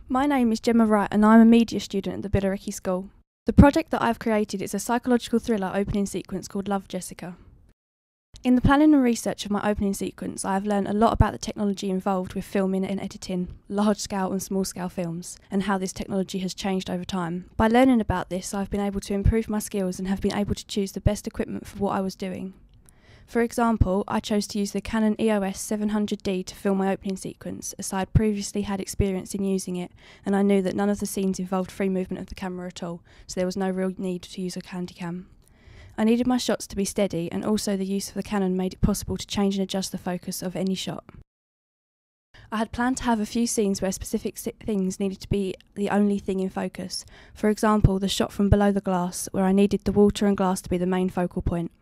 My name is Gemma Wright and I'm a media student at the Billericay School. The project that I've created is a psychological thriller opening sequence called Love, Jessica. In the planning and research of my opening sequence, I have learned a lot about the technology involved with filming and editing large-scale and small-scale films, and how this technology has changed over time. By learning about this, I've been able to improve my skills and have been able to choose the best equipment for what I was doing. For example, I chose to use the Canon EOS 700D to film my opening sequence, as I had previously had experience in using it, and I knew that none of the scenes involved free movement of the camera at all, so there was no real need to use a Handycam. I needed my shots to be steady, and also the use of the Canon made it possible to change and adjust the focus of any shot. I had planned to have a few scenes where specific things needed to be the only thing in focus. For example, the shot from below the glass, where I needed the water and glass to be the main focal point.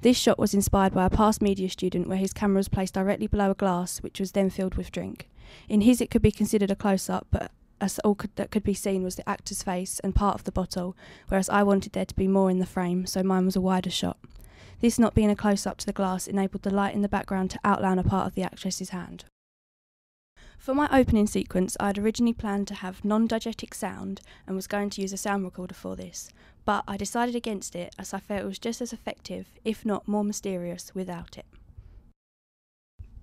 This shot was inspired by a past media student where his camera was placed directly below a glass, which was then filled with drink. In his it could be considered a close-up, but that could be seen was the actor's face and part of the bottle, whereas I wanted there to be more in the frame, so mine was a wider shot. This not being a close-up to the glass enabled the light in the background to outline a part of the actress's hand. For my opening sequence, I had originally planned to have non-diegetic sound and was going to use a sound recorder for this, but I decided against it as I felt it was just as effective, if not more mysterious, without it.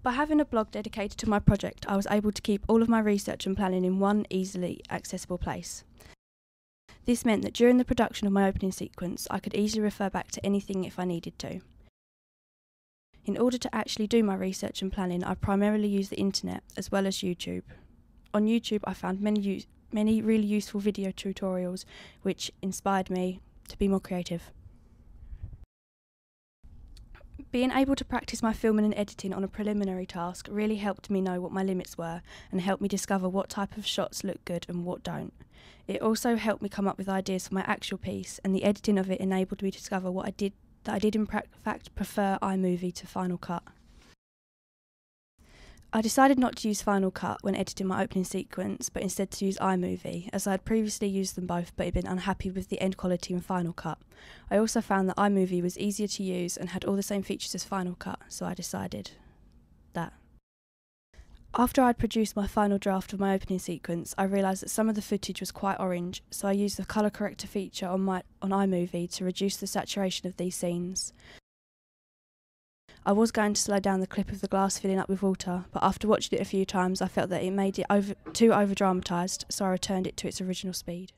By having a blog dedicated to my project, I was able to keep all of my research and planning in one easily accessible place. This meant that during the production of my opening sequence, I could easily refer back to anything if I needed to. In order to actually do my research and planning, I primarily use the internet as well as YouTube. On YouTube, I found many really useful video tutorials which inspired me to be more creative. Being able to practice my filming and editing on a preliminary task really helped me know what my limits were and helped me discover what type of shots look good and what don't. It also helped me come up with ideas for my actual piece, and the editing of it enabled me to discover that I did in fact prefer iMovie to Final Cut. I decided not to use Final Cut when editing my opening sequence, but instead to use iMovie, as I had previously used them both but had been unhappy with the end quality in Final Cut. I also found that iMovie was easier to use and had all the same features as Final Cut, so I decided that. After I'd produced my final draft of my opening sequence, I realised that some of the footage was quite orange, so I used the colour corrector feature on iMovie to reduce the saturation of these scenes. I was going to slow down the clip of the glass filling up with water, but after watching it a few times I felt that it made it too over-dramatised, so I returned it to its original speed.